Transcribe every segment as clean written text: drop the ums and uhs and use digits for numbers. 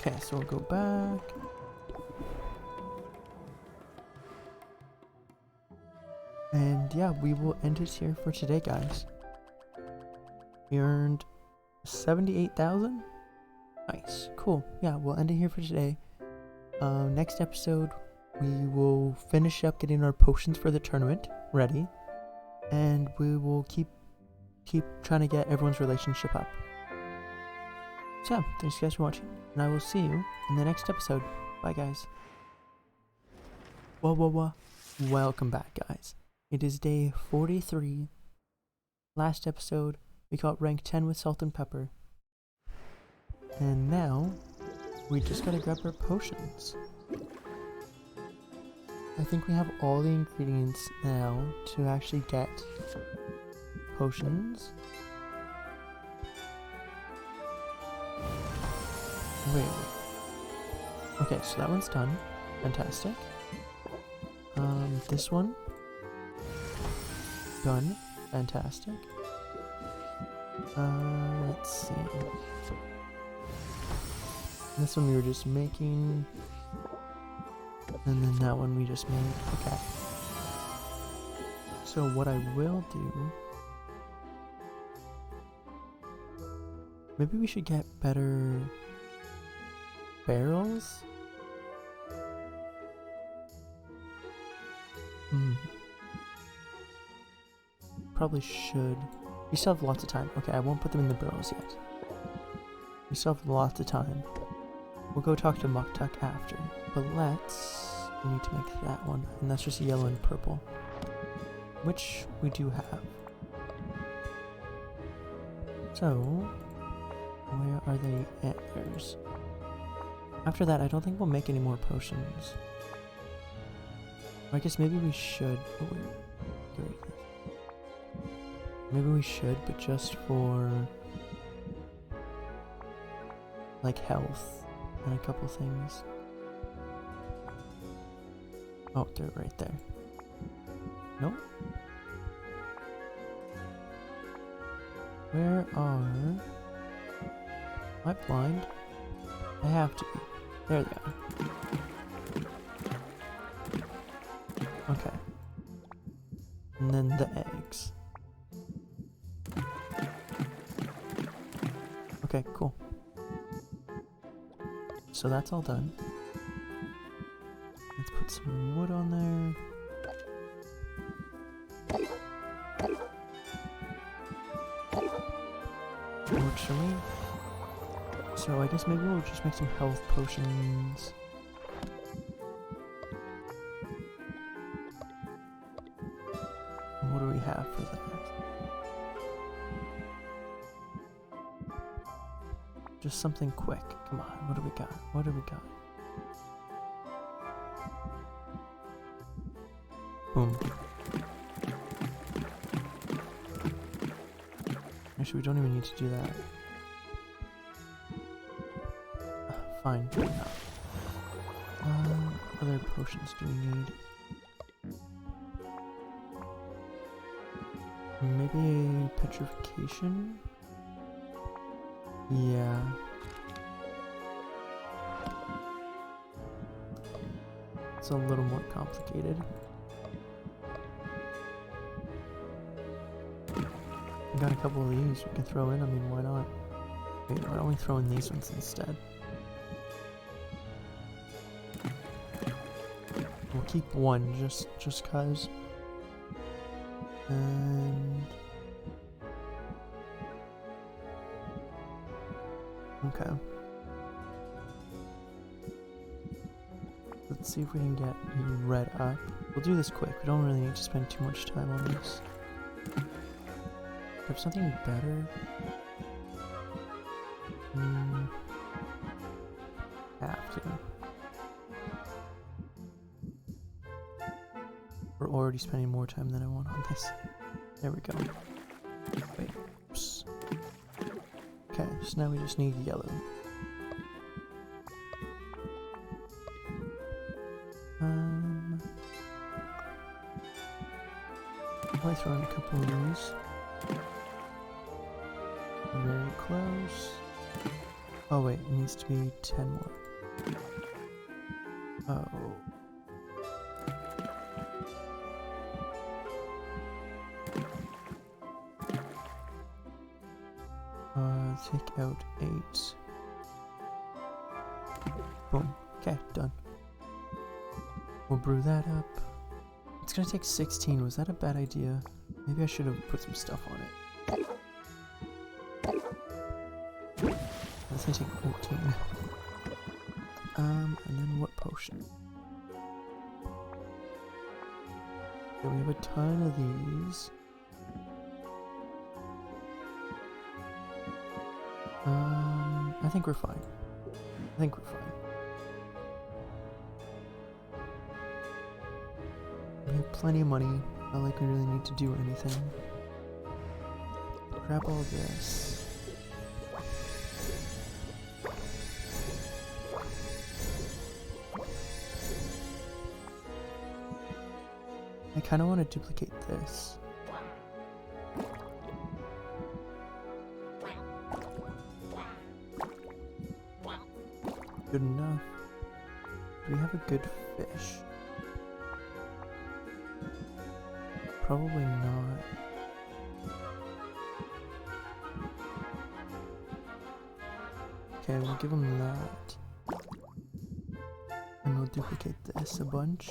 Okay, so we'll go back. And yeah, we will end it here for today, guys. We earned 78,000. Nice, cool. Yeah, we'll end it here for today. Next episode, we will finish up getting our potions for the tournament ready, and we will keep trying to get everyone's relationship up. So, thanks guys for watching, and I will see you in the next episode. Bye, guys. Welcome back, guys. It is day 43. Last episode, we got rank 10 with salt and pepper. And now, we just gotta grab our potions. I think we have all the ingredients now to actually get potions. Wait. Okay, so that one's done. Fantastic. This one. Done. Fantastic. Let's see. This one we were just making. And then that one we just made. Okay. So what I will do... Maybe we should get better barrels? Probably should. We still have lots of time. Okay, I won't put them in the barrels yet. We still have lots of time. We'll go talk to Muktuk after. But we need to make that one. And that's just yellow and purple. Which we do have. So, where are the antlers? After that, I don't think we'll make any more potions. Or I guess maybe we should. Oh, wait. Maybe we should, but just for like health and a couple things. Oh, they're right there. Nope. Where are... Am I blind? I have to be. There they are. Okay. And then the eggs. Okay, cool. So that's all done. Let's put some wood on there. Works for me. So I guess maybe we'll just make some health potions. What do we have for that? Just something quick. Come on, what do we got? What do we got? Boom. Actually, we don't even need to do that. Fine, good enough. Other potions do we need? Maybe petrification? Yeah. It's a little more complicated. We got a couple of these we can throw in, I mean, why not? Wait, why don't we throw in these ones instead? We'll keep one just cause. And... okay. Let's see if we can get red up. We'll do this quick. We don't really need to spend too much time on this. Have something better? Have to. We're already spending more time than I want on this. There we go. Wait. Oops. Okay, so now we just need yellow. I'll throw in a couple of these. Very close. Oh wait, it needs to be 10 more. Oh. Take out 8. Boom. Okay, done. We'll brew that up. It's gonna take 16. Was that a bad idea? Maybe I should have put some stuff on it. That's gonna take 14. And then what potion? Okay, we have a ton of these. I think we're fine. I think we're fine. We have plenty of money. Not like we really need to do anything. Grab all this. I kind of want to duplicate this. Good enough. Do we have a good fish? Probably not. Okay, we'll give him that. And we'll duplicate this a bunch.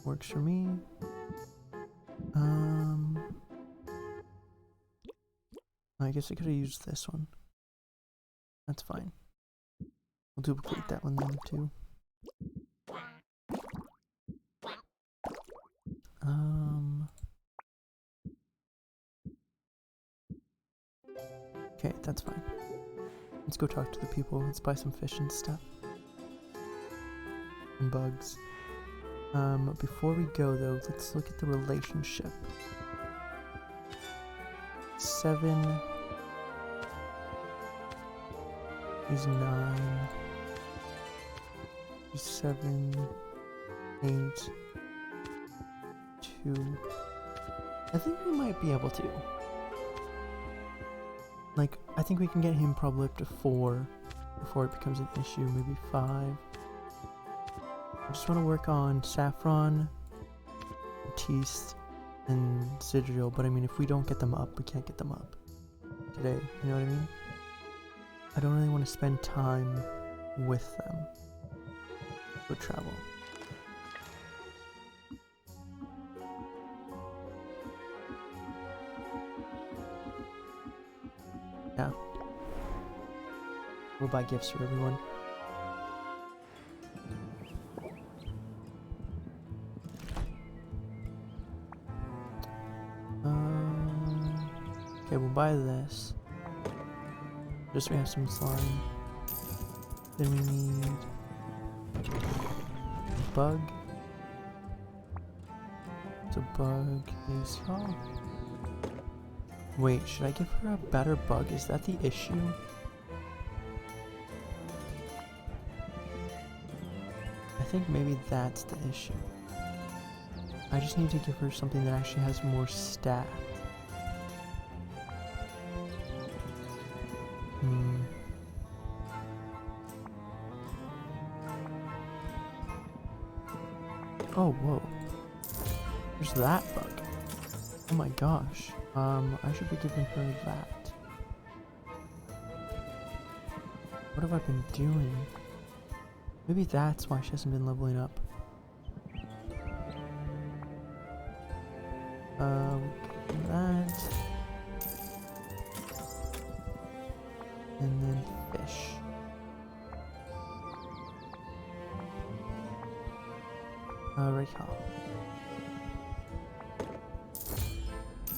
Works for me. I guess I could have used this one. That's fine. We'll duplicate that one then too. Okay, that's fine. Let's go talk to the people. Let's buy some fish and stuff. And bugs. Before we go though, let's look at the relationship. 7 is 9. 7, 8, 2. I think we might be able to. Like, I think we can get him probably up to 4 before it becomes an issue, maybe 5. I just want to work on Saffron, Batiste, and Sidriel, but I mean, if we don't get them up, we can't get them up today, you know what I mean? I don't really want to spend time with them. Would travel. Yeah. We'll buy gifts for everyone. Okay, we'll buy this. Just so we have some slime. Then we need a bug. It's a bug. Is wait, should I give her a better bug? Is that the issue? I think maybe that's the issue. I just need to give her something that actually has more stat. Oh, whoa. There's that bug. Oh my gosh. I should be giving her that. What have I been doing? Maybe that's why she hasn't been leveling up. That. And then fish. Right here.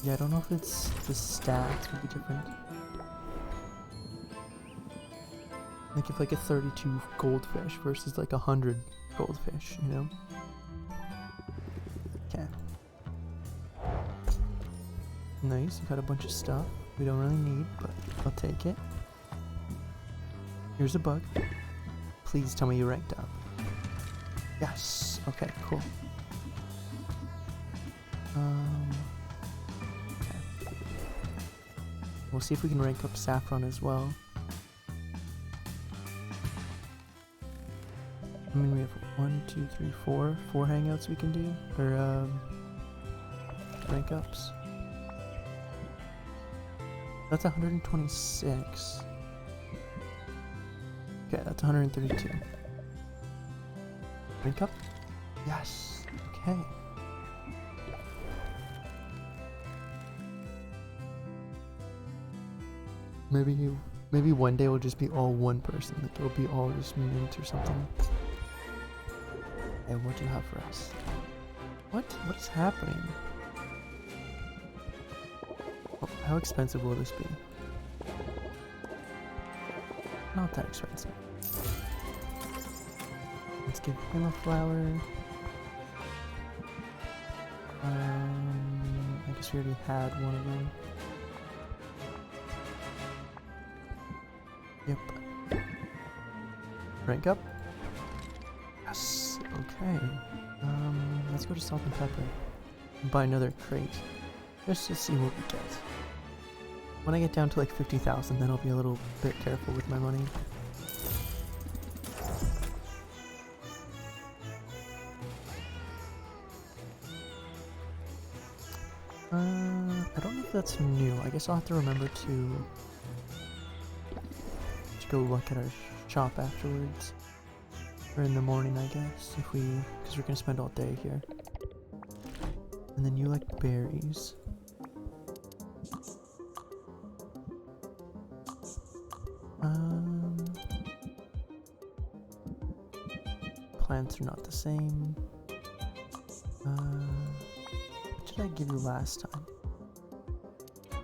Yeah, I don't know if it's the stats would be different. Like if like a 32 goldfish versus like 100 goldfish, you know? Okay. Nice, you got a bunch of stuff we don't really need, but I'll take it. Here's a bug. Please tell me you ranked up. Yes. Okay, cool. Okay. We'll see if we can rank up Saffron as well. I mean, we have 1, 2, 3, 4 hangouts we can do, or rank ups. That's 126. Okay, that's 132. Rank up? Yes. Okay. Maybe one day we'll just be all one person. Like it'll be all just mint or something. Hey, what do you have for us? What is happening? Oh, how expensive will this be? Not that expensive. Let's give him a flower. I guess we already had one of them. Yep. Rank up? Yes. Okay. Let's go to Salt and Pepper and buy another crate just to see what we get. When I get down to like 50,000, then I'll be a little bit careful with my money. I don't know if that's new. I guess I'll have to remember to go look at our shop afterwards. Or in the morning, I guess, because we're gonna spend all day here. And then you like berries. Plants are not the same. What did I give you last time?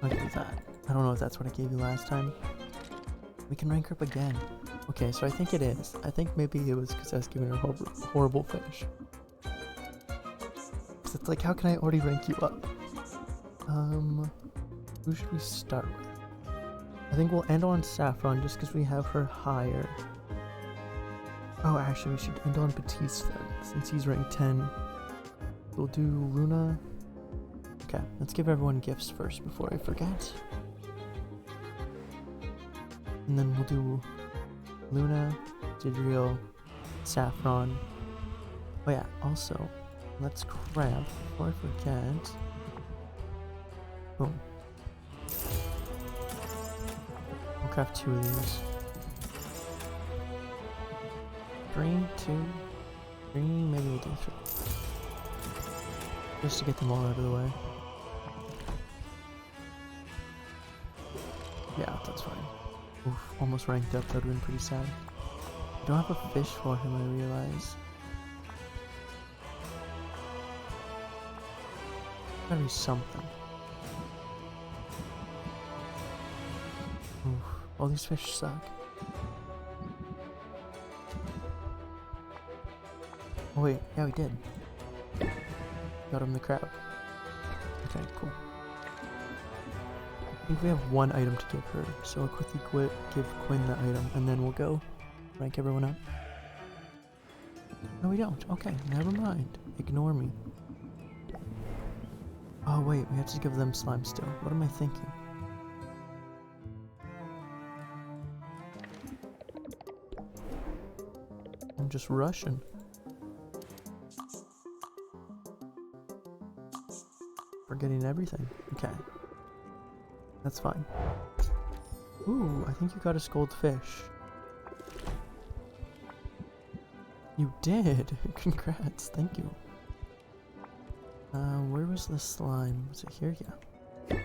I'll give you that. I don't know if that's what I gave you last time. We can rank her up again. Okay, so I think it is. I think maybe it was because I was giving her horrible fish. So it's like, how can I already rank you up? Who should we start with? I think we'll end on Saffron just because we have her higher. Oh, actually, we should end on Batiste then, since he's ranked 10. We'll do Luna. Okay, let's give everyone gifts first before I forget. And then we'll do Luna, Didril, Saffron. Oh yeah, also, let's grab, before I forget, boom. We'll craft 2 of these. Green, 2, green, maybe we'll do 3. Just to get them all out of the way. Yeah, that's fine. Oof, almost ranked up, that would have been pretty sad. I don't have a fish for him, I realize. Gotta be something. Oof, all these fish suck. Oh wait, yeah we did. Got him the crab. Okay, cool. I think we have one item to give her, so I'll quickly give Quinn the item, and then we'll go rank everyone up. No, we don't. Okay, never mind. Ignore me. Oh wait, we have to give them slime still. What am I thinking? I'm just rushing. Forgetting everything. Okay. That's fine. Ooh, I think you got a scold fish. You did! Congrats, thank you. Where was the slime? Was it here? Yeah.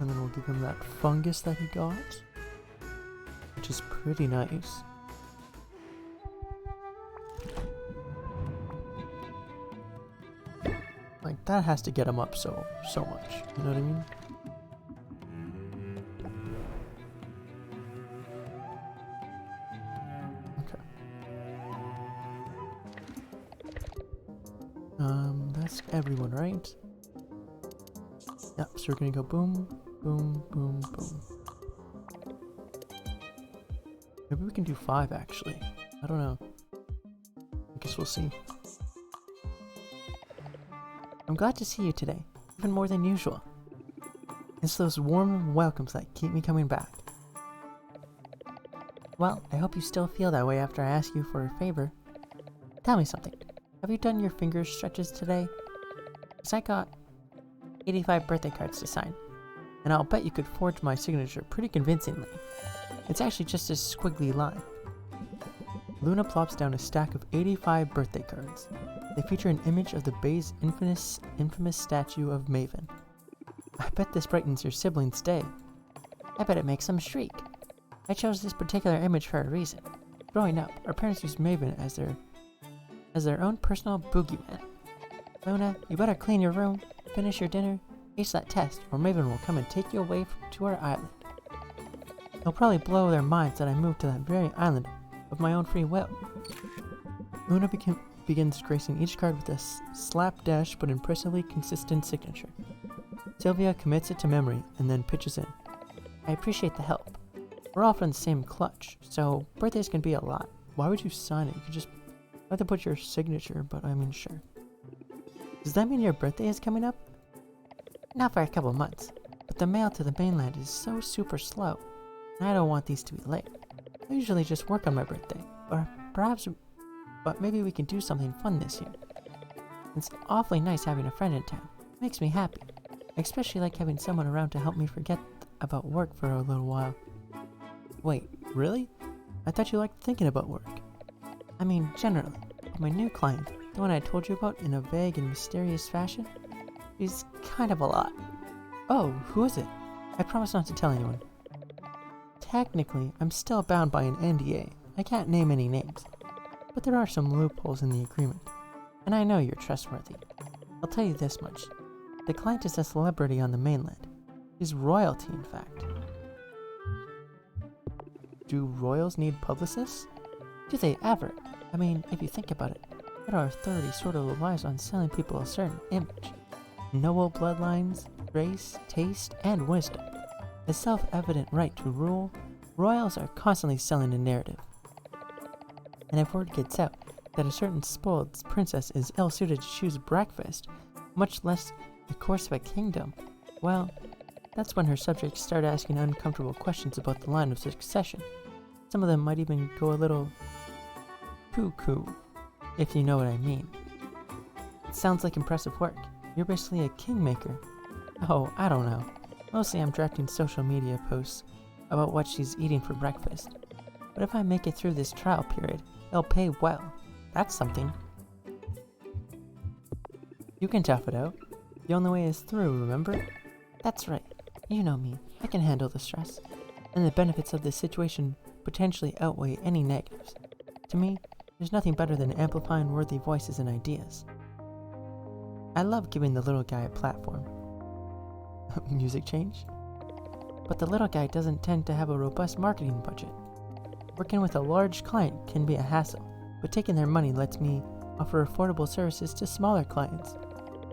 And then we'll give him that fungus that he got, which is pretty nice. Like, that has to get him up so much, you know what I mean? That's everyone, right? Yep, so we're gonna go boom, boom, boom, boom. Maybe we can do 5 actually. I don't know. I guess we'll see. I'm glad to see you today, even more than usual. It's those warm welcomes that keep me coming back. Well, I hope you still feel that way after I ask you for a favor. Tell me something. Have you done your finger stretches today? 'Cause I got 85 birthday cards to sign, and I'll bet you could forge my signature pretty convincingly. It's actually just a squiggly line. Luna plops down a stack of 85 birthday cards. They feature an image of the Bay's infamous statue of Maven. I bet this brightens your sibling's day. I bet it makes them shriek. I chose this particular image for a reason. Growing up, our parents used Maven as their own personal boogeyman. Luna, you better clean your room, finish your dinner, ace that test, or Maven will come and take you away to our island. It'll probably blow their minds that I moved to that very island of my own free will. Luna begins gracing each card with a slapdash but impressively consistent signature. Sylvia commits it to memory and then pitches in. I appreciate the help. We're all from the same clutch, so birthdays can be a lot. Why would you sign it? You could just have to put your signature, but I mean, sure. Does that mean your birthday is coming up? Not for a couple months, but the mail to the mainland is so super slow, and I don't want these to be late. I usually just work on my birthday, but maybe we can do something fun this year. It's awfully nice having a friend in town. It makes me happy. I especially like having someone around to help me forget about work for a little while. Wait, really? I thought you liked thinking about work. I mean, generally. But my new client, the one I told you about in a vague and mysterious fashion, is kind of a lot. Oh, who is it? I promise not to tell anyone. Technically, I'm still bound by an NDA. I can't name any names. But there are some loopholes in the agreement. And I know you're trustworthy. I'll tell you this much. The client is a celebrity on the mainland. He's royalty, in fact. Do royals need publicists? Do they ever? I mean, if you think about it, our authority sort of relies on selling people a certain image. Noble bloodlines, grace, taste, and wisdom. The self-evident right to rule, royals are constantly selling a narrative. And if word gets out that a certain spoiled princess is ill-suited to choose breakfast, much less the course of a kingdom, well, that's when her subjects start asking uncomfortable questions about the line of succession. Some of them might even go a little cuckoo, if you know what I mean. It sounds like impressive work. You're basically a kingmaker. Oh, I don't know. Mostly I'm drafting social media posts about what she's eating for breakfast. But if I make it through this trial period, it'll pay well. That's something. You can tough it out. The only way is through, remember? That's right. You know me. I can handle the stress. And the benefits of this situation potentially outweigh any negatives. To me, there's nothing better than amplifying worthy voices and ideas. I love giving the little guy a platform. Music change? But the little guy doesn't tend to have a robust marketing budget. Working with a large client can be a hassle, but taking their money lets me offer affordable services to smaller clients.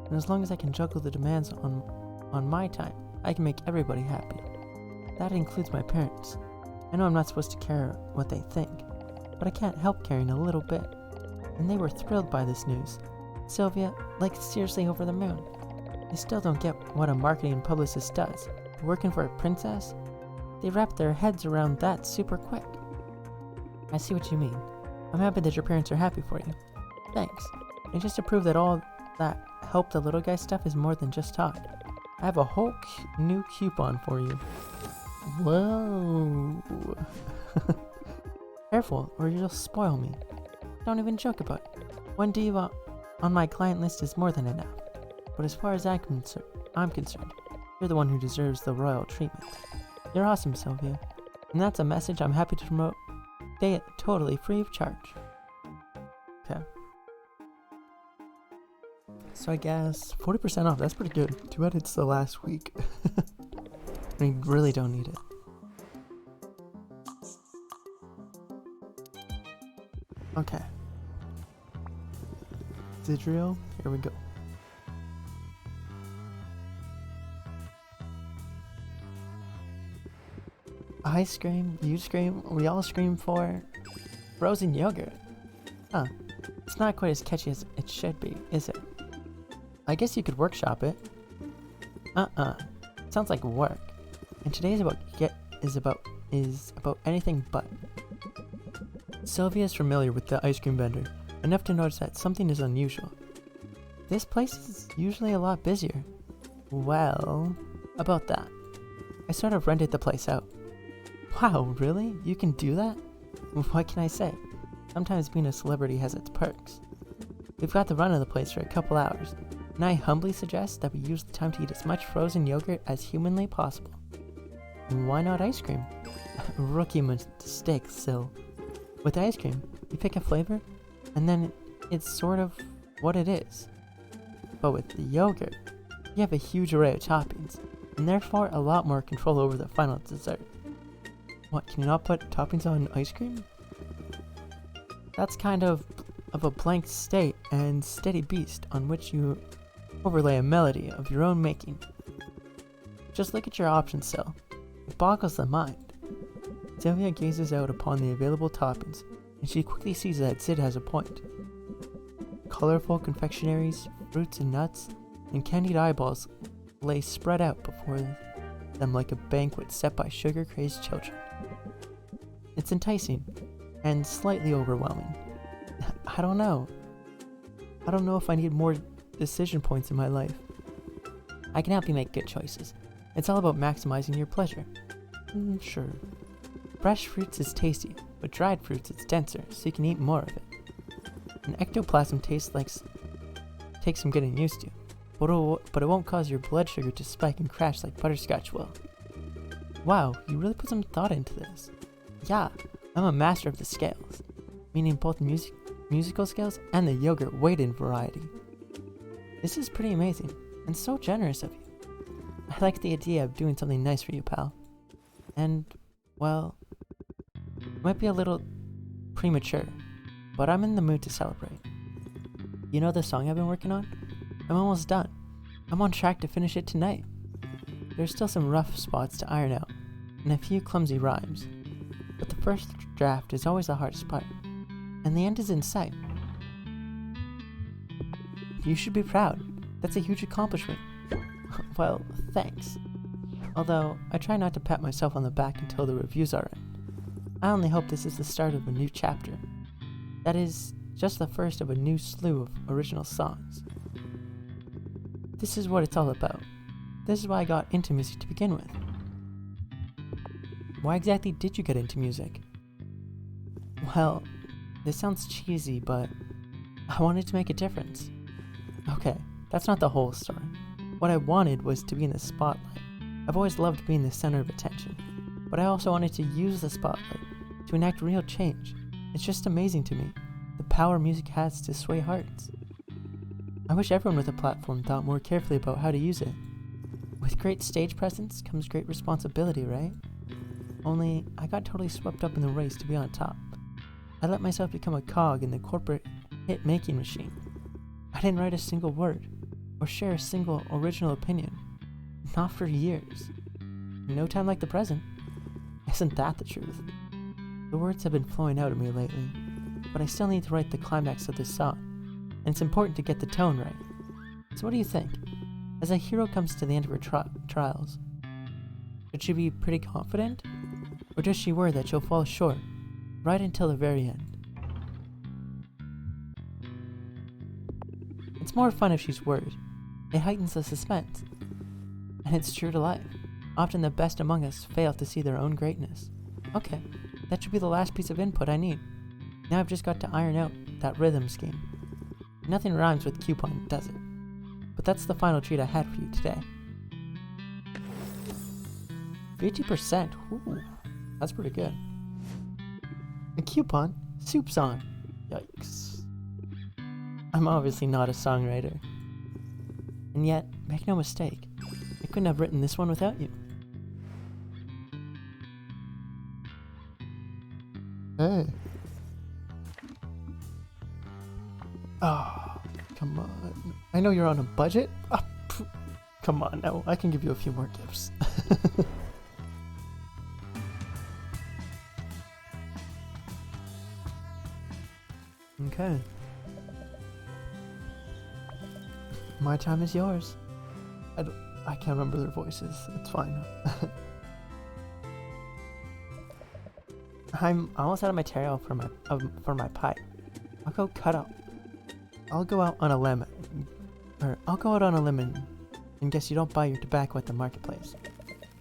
And as long as I can juggle the demands on my time, I can make everybody happy. That includes my parents. I know I'm not supposed to care what they think, but I can't help caring a little bit. And they were thrilled by this news. Sylvia, seriously over the moon. They still don't get what a marketing publicist does. Working for a princess? They wrap their heads around that super quick. I see what you mean. I'm happy that your parents are happy for you. Thanks. And just to prove that all that help the little guy stuff is more than just talk, I have a whole new coupon for you. Whoa. Careful, or you'll spoil me. Don't even joke about it. One diva on my client list is more than enough. But as far as I'm concerned, you're the one who deserves the royal treatment. You're awesome, Sylvia. And that's a message I'm happy to promote today, totally free of charge. Okay. So I guess 40% off, that's pretty good. Too bad it's the last week. I really don't need it. Okay. Zidriel, here we go. I scream, you scream, we all scream for frozen yogurt. Huh. It's not quite as catchy as it should be, is it? I guess you could workshop it. Sounds like work. And today is about anything but. Sylvia is familiar with the ice cream vendor, enough to notice that something is unusual. This place is usually a lot busier. Well, about that. I sort of rented the place out. Wow, really? You can do that? What can I say? Sometimes being a celebrity has its perks. We've got the run of the place for a couple hours, and I humbly suggest that we use the time to eat as much frozen yogurt as humanly possible. And why not ice cream? Rookie mistake, Sil. With ice cream, you pick a flavor, and then it's sort of what it is. But with the yogurt, you have a huge array of toppings, and therefore a lot more control over the final dessert. What, can you not put toppings on ice cream? That's kind of a blank state and steady beast on which you overlay a melody of your own making. Just look at your options, Sil. It boggles the mind. Sylvia gazes out upon the available toppings, and she quickly sees that Sid has a point. Colorful confectionaries, fruits and nuts, and candied eyeballs lay spread out before them like a banquet set by sugar-crazed children. It's enticing, and slightly overwhelming. I don't know if I need more decision points in my life. I can help you make good choices. It's all about maximizing your pleasure. Sure. Fresh fruits is tasty, but dried fruits is denser, so you can eat more of it. An ectoplasm takes some getting used to, but it won't cause your blood sugar to spike and crash like butterscotch will. Wow, you really put some thought into this. Yeah, I'm a master of the scales, meaning both musical scales and the yogurt weight-in variety. This is pretty amazing, and so generous of you. I like the idea of doing something nice for you, pal. And, well, it might be a little premature, but I'm in the mood to celebrate. You know the song I've been working on? I'm almost done. I'm on track to finish it tonight. There's still some rough spots to iron out, and a few clumsy rhymes, but the first draft is always the hardest part, and the end is in sight. You should be proud. That's a huge accomplishment. Well, thanks. Although, I try not to pat myself on the back until the reviews are in. I only hope this is the start of a new chapter. That is, just the first of a new slew of original songs. This is what it's all about. This is why I got into music to begin with. Why exactly did you get into music? Well, this sounds cheesy, but I wanted to make a difference. Okay, that's not the whole story. What I wanted was to be in the spotlight. I've always loved being the center of attention, but I also wanted to use the spotlight to enact real change. It's just amazing to me, the power music has to sway hearts. I wish everyone with a platform thought more carefully about how to use it. With great stage presence comes great responsibility, right? Only, I got totally swept up in the race to be on top. I let myself become a cog in the corporate hit-making machine. I didn't write a single word, or share a single original opinion. Not for years. No time like the present. Isn't that the truth? The words have been flowing out of me lately, but I still need to write the climax of this song, and it's important to get the tone right. So what do you think? As a hero comes to the end of her trials, should she be pretty confident? Or does she worry that she'll fall short, right until the very end? It's more fun if she's worried. It heightens the suspense. And it's true to life. Often the best among us fail to see their own greatness. Okay, that should be the last piece of input I need. Now I've just got to iron out that rhythm scheme. Nothing rhymes with coupon, does it? But that's the final treat I had for you today. 50%, ooh, that's pretty good. A coupon? Soup song. Yikes. I'm obviously not a songwriter. And yet, make no mistake, I couldn't have written this one without you. Hey. Oh, come on. I know you're on a budget. Oh, come on now, I can give you a few more gifts. Okay. My time is yours. I can't remember their voices. It's fine. I'm almost out of material for my pipe. I'll go out on a limb, and guess you don't buy your tobacco at the marketplace.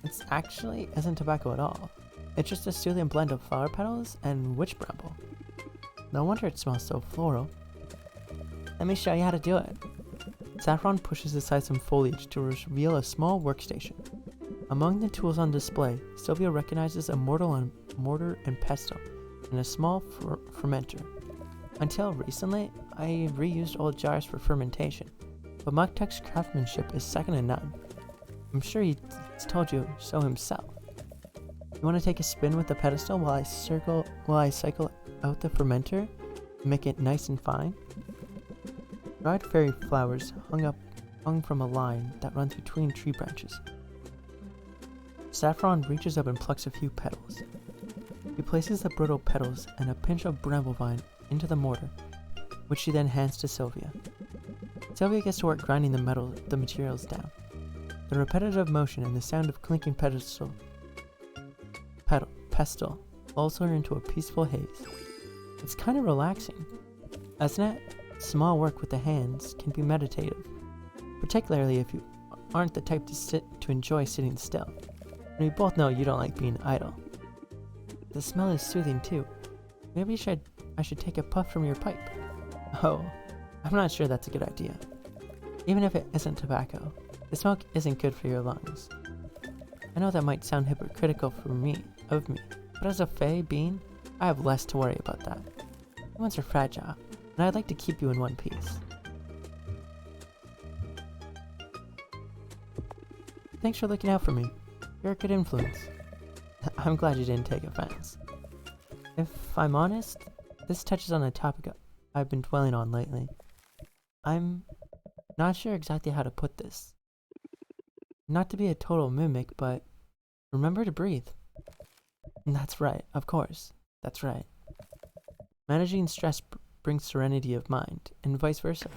It's actually isn't tobacco at all. It's just a soothing blend of flower petals and witch bramble. No wonder it smells so floral. Let me show you how to do it. Saffron pushes aside some foliage to reveal a small workstation. Among the tools on display, Sylvia recognizes a mortar and pestle and a small fermenter. Until recently, I reused old jars for fermentation, but Muktuk's craftsmanship is second to none. I'm sure he's told you so himself. You want to take a spin with the pedestal while I cycle out the fermenter and make it nice and fine? Dried fairy flowers hung from a line that runs between tree branches. Saffron reaches up and plucks a few petals. He places the brittle petals and a pinch of bramblevine into the mortar, which she then hands to Sylvia. Sylvia gets to work grinding the materials down. The repetitive motion and the sound of clinking pestle lulls her into a peaceful haze. It's kind of relaxing. As net, small work with the hands can be meditative, particularly if you aren't the type to enjoy sitting still. And we both know you don't like being idle. The smell is soothing too. Maybe I should take a puff from your pipe. Oh, I'm not sure that's a good idea. Even if it isn't tobacco, the smoke isn't good for your lungs. I know that might sound hypocritical of me, but as a fey being, I have less to worry about that. Humans are fragile, and I'd like to keep you in one piece. Thanks for looking out for me. You're a good influence. I'm glad you didn't take offense. If I'm honest, this touches on a topic I've been dwelling on lately. I'm not sure exactly how to put this. Not to be a total mimic, but remember to breathe. That's right, of course. That's right. Managing stress brings serenity of mind, and vice versa.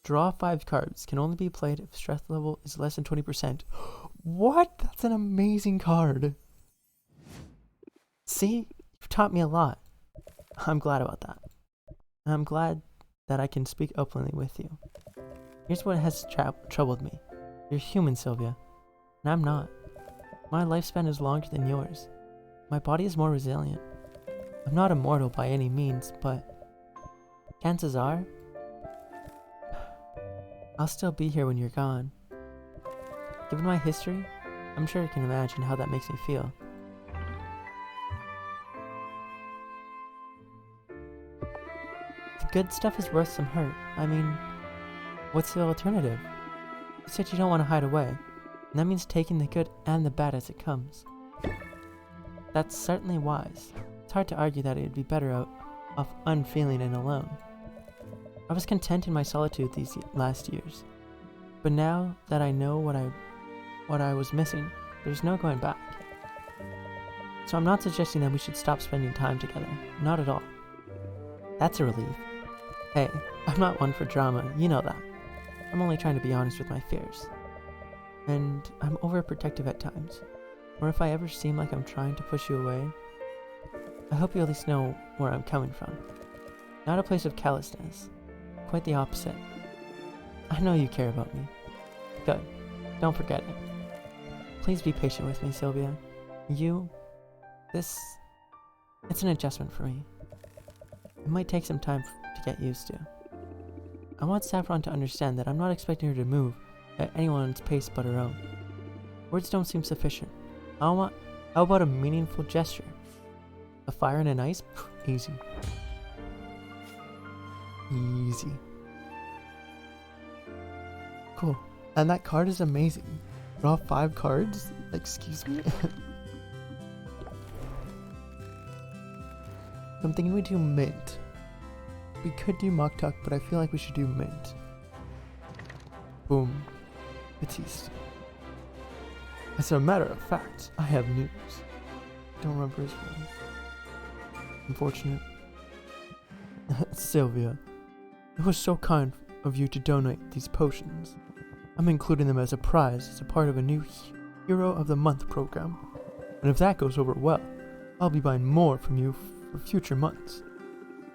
Draw 5 cards. Can only be played if stress level is less than 20%. What? That's an amazing card. See? You've taught me a lot. I'm glad about that. And I'm glad that I can speak openly with you. Here's what has troubled me. You're human, Sylvia, and I'm not. My lifespan is longer than yours. My body is more resilient. I'm not immortal by any means, but chances are I'll still be here when you're gone. Given my history, I'm sure you can imagine how that makes me feel. The good stuff is worth some hurt. I mean, what's the alternative? You said you don't want to hide away, and that means taking the good and the bad as it comes. That's certainly wise. It's hard to argue that it would be better off unfeeling and alone. I was content in my solitude these last years, but now that I know what I was missing, there's no going back. So I'm not suggesting that we should stop spending time together. Not at all. That's a relief. Hey, I'm not one for drama, you know that. I'm only trying to be honest with my fears. And I'm overprotective at times. Or if I ever seem like I'm trying to push you away, I hope you at least know where I'm coming from. Not a place of callousness. Quite the opposite. I know you care about me. Good. Don't forget it. Please be patient with me, Sylvia. It's an adjustment for me. It might take some time to get used to. I want Saffron to understand that I'm not expecting her to move at anyone's pace but her own. Words don't seem sufficient. How about a meaningful gesture? A fire and an ice? Easy. Easy. Cool. And that card is amazing. Draw 5 cards? Excuse me? I'm thinking we do mint. We could do Muktuk, but I feel like we should do mint. Boom. Batiste. As a matter of fact, I have news. Don't remember his name. Unfortunate. Sylvia, it was so kind of you to donate these potions. I'm including them as a prize as a part of a new Hero of the Month program. And if that goes over well, I'll be buying more from you for future months.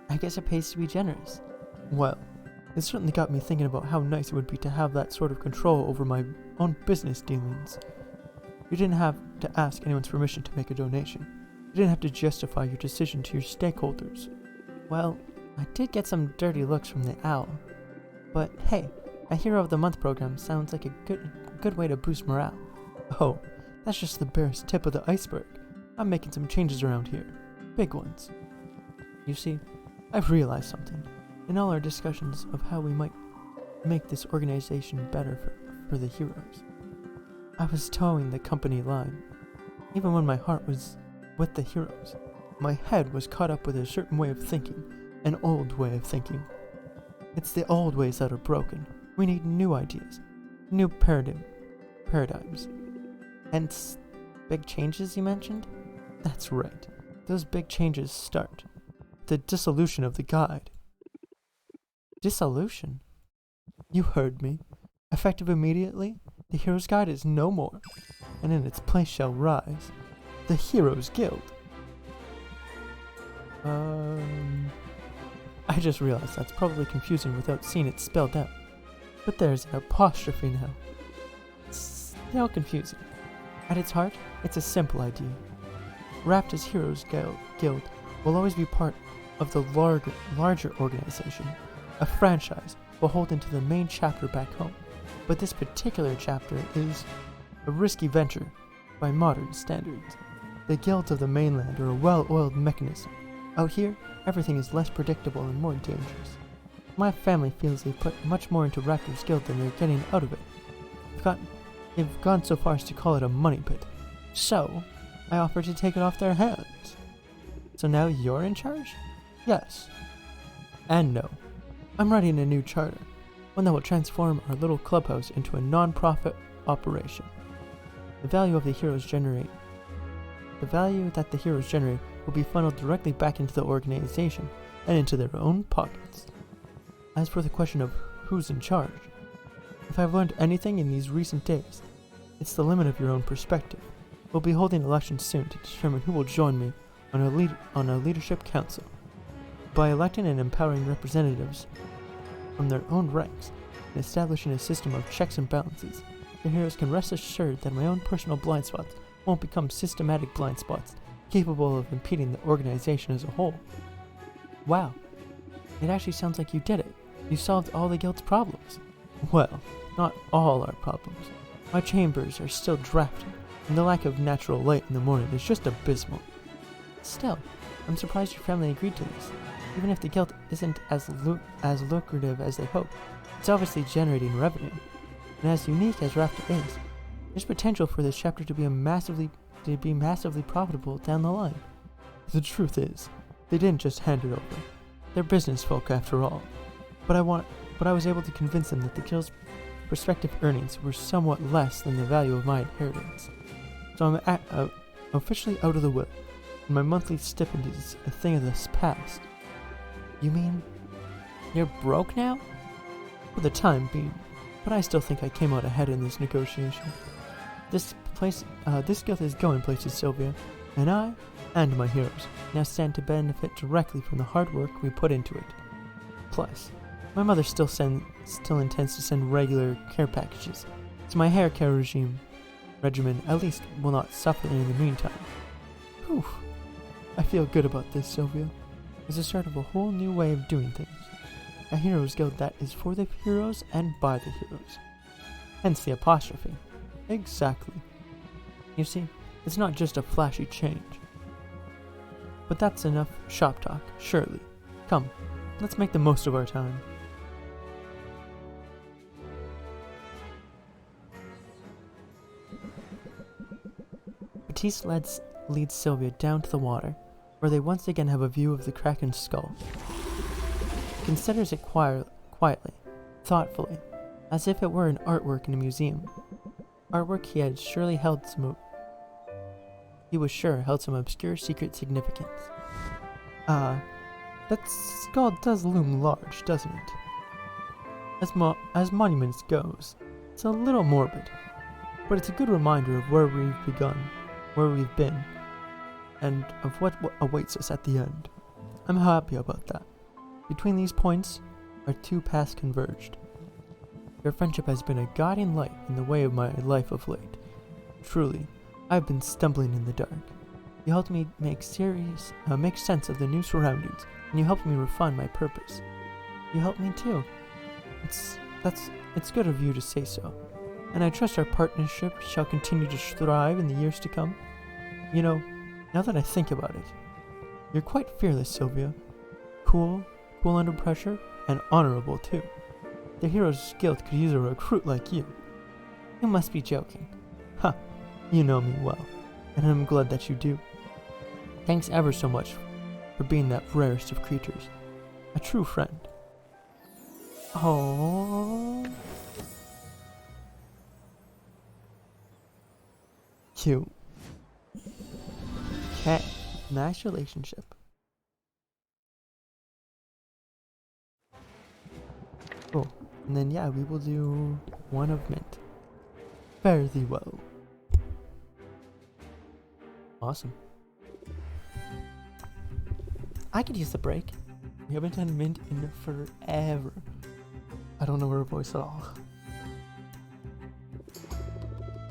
I guess it pays to be generous. Well, it certainly got me thinking about how nice it would be to have that sort of control over my own business dealings. You didn't have to ask anyone's permission to make a donation. You didn't have to justify your decision to your stakeholders. Well, I did get some dirty looks from the owl. But hey, a Hero of the Month program sounds like a good way to boost morale. Oh, that's just the barest tip of the iceberg. I'm making some changes around here. Big ones. You see, I've realized something. In all our discussions of how we might make this organization better for the heroes, I was towing the company line. Even when my heart was with the heroes, my head was caught up with a certain way of thinking, an old way of thinking. It's the old ways that are broken. We need new ideas, new paradigms. Hence, big changes you mentioned? That's right. Those big changes start the dissolution of the guide. Dissolution? You heard me. Effective immediately, the Hero's Guide is no more, and in its place shall rise the Heroes Guild. I just realized that's probably confusing without seeing it spelled out. But there's an apostrophe now. It's still confusing. At its heart, it's a simple idea. Wrapped as Heroes Guild will always be part of the larger organization, a franchise beholden to the main chapter back home. But this particular chapter is a risky venture by modern standards. The guilds of the mainland are a well-oiled mechanism. Out here, everything is less predictable and more dangerous. My family feels they've put much more into Raptor's Guild than they're getting out of it. They've gone so far as to call it a money pit. So, I offered to take it off their hands. So now you're in charge? Yes. And no. I'm writing a new charter, one that will transform our little clubhouse into a non-profit operation. The value that the heroes generate will be funneled directly back into the organization and into their own pockets. As for the question of who's in charge, if I've learned anything in these recent days, it's the limit of your own perspective. We'll be holding elections soon to determine who will join me on a leadership council. By electing and empowering representatives from their own ranks and establishing a system of checks and balances, the heroes can rest assured that my own personal blind spots won't become systematic blind spots capable of impeding the organization as a whole. Wow, it actually sounds like you did it. You solved all the guild's problems. Well, not all our problems. My chambers are still drafty, and the lack of natural light in the morning is just abysmal. Still, I'm surprised your family agreed to this. Even if the guild isn't as lucrative as they hope, it's obviously generating revenue. And as unique as Raptor is, there's potential for this chapter to be massively profitable down the line. The truth is, they didn't just hand it over. They're business folk after all. But I was able to convince them that the guild's prospective earnings were somewhat less than the value of my inheritance. So I'm officially out of the will, and my monthly stipend is a thing of the past. You mean you're broke now? For the time being, but I still think I came out ahead in this negotiation. This guild is going places, Sylvia, and I, and my heroes, now stand to benefit directly from the hard work we put into it. Plus, my mother still intends to send regular care packages, so my hair care regimen at least will not suffer in the meantime. Whew. I feel good about this, Sylvia. It's the start of a whole new way of doing things. A heroes guild that is for the heroes and by the heroes. Hence the apostrophe. Exactly. You see, it's not just a flashy change. But that's enough shop talk, surely. Come, let's make the most of our time. Batiste leads Sylvia down to the water, where they once again have a view of the Kraken's skull. He considers it quietly, thoughtfully, as if it were an artwork in a museum. Artwork he was sure held some obscure secret significance. That skull does loom large, doesn't it? as monuments goes. It's a little morbid, but it's a good reminder of where we've begun, where we've been, and of what awaits us at the end. I'm happy about that. Between these points, our two paths converged. Your friendship has been a guiding light in the way of my life of late. Truly, I've been stumbling in the dark. You helped me make sense of the new surroundings, and you helped me refine my purpose. You helped me too. It's good of you to say so, and I trust our partnership shall continue to thrive in the years to come. You know, now that I think about it, you're quite fearless, Sylvia. Cool under pressure, and honorable too. The Heroes Guild could use a recruit like you. You must be joking. Ha, you know me well, and I'm glad that you do. Thanks ever so much for being that rarest of creatures. A true friend. Oh, cute. Okay, nice relationship. Cool. And then yeah, we will do one of mint. Fare thee well. Awesome. I could use the break. We haven't done mint in forever. I don't know her voice at all.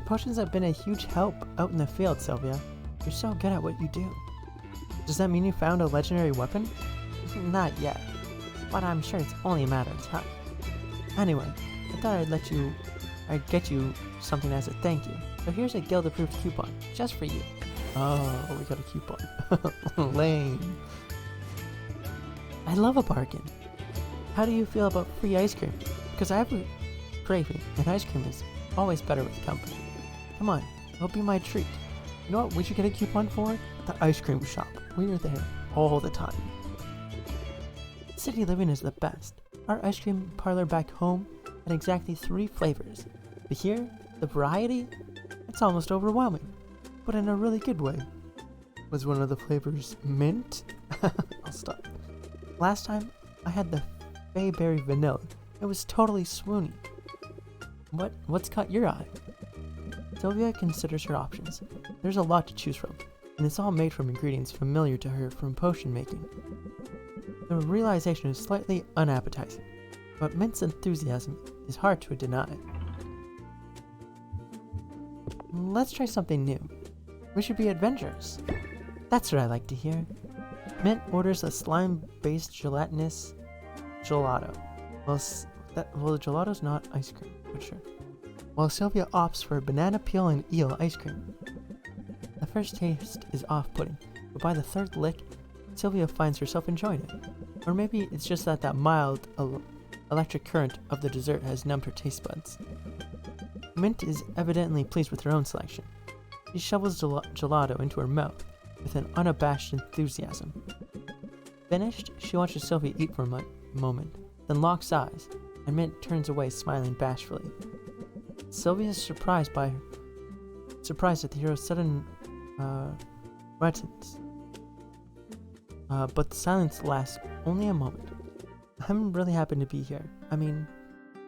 Potions have been a huge help out in the field, Sylvia. You're so good at what you do. Does that mean you found a legendary weapon? Not yet, but I'm sure it's only a matter of time. Anyway, I thought I'd get you something as a thank you. So here's a guild-approved coupon, just for you. Oh, we got a coupon. Lame. I love a bargain. How do you feel about free ice cream? Because I have a craving, and ice cream is always better with company. Come on, it'll be my treat. You know what we should get a coupon for? The ice cream shop. We are there all the time. City living is the best. Our ice cream parlor back home had exactly 3 flavors. But here, the variety, it's almost overwhelming, but in a really good way. Was one of the flavors mint? I'll stop. Last time, I had the Bayberry vanilla. It was totally swoony. What's caught your eye? Sylvia considers her options. There's a lot to choose from, and it's all made from ingredients familiar to her from potion making. The realization is slightly unappetizing, but Mint's enthusiasm is hard to deny. Let's try something new. We should be adventurous. That's what I like to hear. Mint orders a slime-based gelatinous gelato. Well, the gelato's not ice cream, but sure. While Sylvia opts for banana peel and eel ice cream. The first taste is off-putting, but by the third lick, Sylvia finds herself enjoying it. Or maybe it's just that mild electric current of the dessert has numbed her taste buds. Mint is evidently pleased with her own selection. She shovels gelato into her mouth with an unabashed enthusiasm. Finished, she watches Sylvia eat for a moment, then locks eyes, and Mint turns away smiling bashfully. Sylvia is surprised at the hero's sudden reticence. But the silence lasts only a moment. I'm really happy to be here. I mean,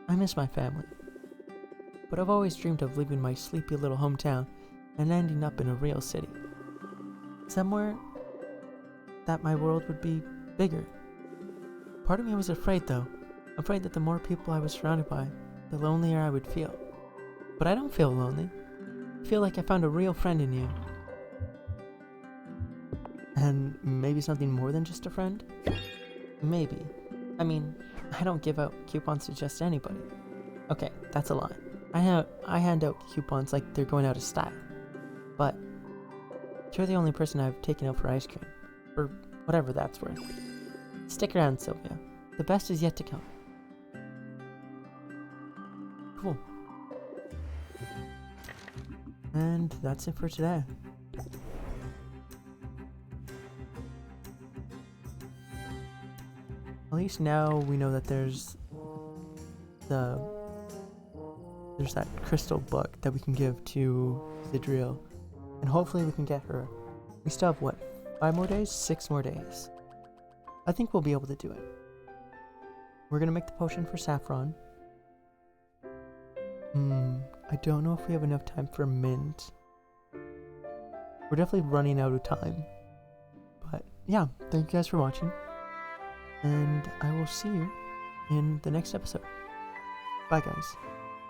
I miss my family. But I've always dreamed of leaving my sleepy little hometown and ending up in a real city. Somewhere that my world would be bigger. Part of me was afraid though. Afraid that the more people I was surrounded by, the lonelier I would feel. But I don't feel lonely. I feel like I found a real friend in you. And maybe something more than just a friend? Maybe. I mean, I don't give out coupons to just anybody. Okay, that's a lie. I hand out coupons like they're going out of style. But you're the only person I've taken out for ice cream. For whatever that's worth. Stick around, Sylvia. The best is yet to come. Cool. And that's it for today. At least now we know that there's that crystal book that we can give to Zidriel. And hopefully we can get her. We still have, what, 5 more days? 6 more days. I think we'll be able to do it. We're going to make the potion for Saffron. I don't know if we have enough time for mint. We're definitely running out of time. But yeah, thank you guys for watching. And I will see you in the next episode. Bye, guys.